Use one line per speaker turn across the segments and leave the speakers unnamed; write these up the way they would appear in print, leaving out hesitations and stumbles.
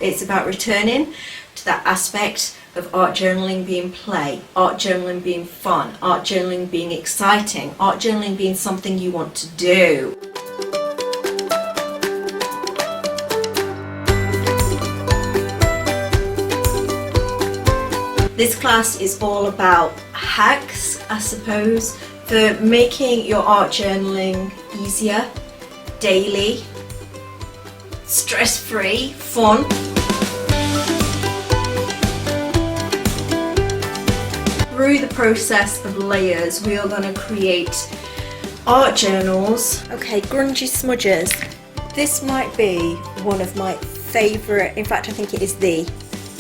It's about returning to that aspect of art journaling being play, art journaling being fun, art journaling being exciting, art journaling being something you want to do. This class is all about hacks, I suppose, for making your art journaling easier, daily, stress-free, fun. Through the process of layers, we are going to create art journals. Okay, grungy smudges. This might be one of my favourite, in fact I think it is the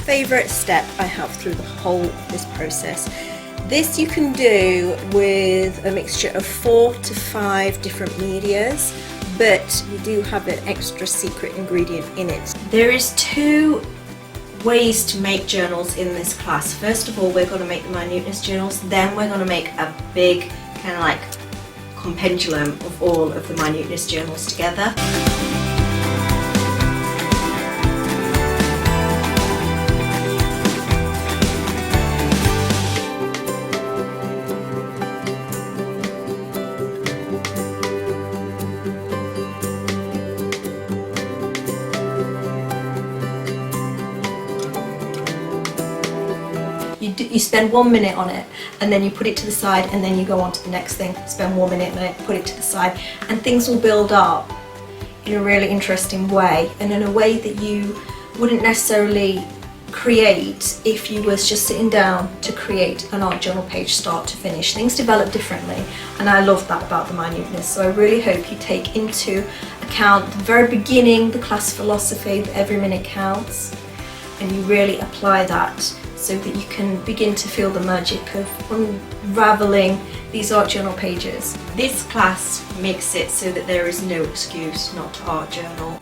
favourite step I have through the whole of this process. This you can do with a mixture of 4 to 5 different medias, but we do have an extra secret ingredient in it. There is 2 ways to make journals in this class. First of all, we're going to make the Minuteness journals, then we're going to make a big kind of like compendium of all of the Minuteness journals together. You spend 1 minute on it, and then you put it to the side, and then you go on to the next thing, spend 1 minute on it, put it to the side, and things will build up in a really interesting way, and in a way that you wouldn't necessarily create if you was just sitting down to create an art journal page start to finish. Things develop differently, and I love that about the Minuteness. So I really hope you take into account the very beginning, the class philosophy that every minute counts, and you really apply that so that you can begin to feel the magic of unraveling these art journal pages. This class makes it so that there is no excuse not to art journal.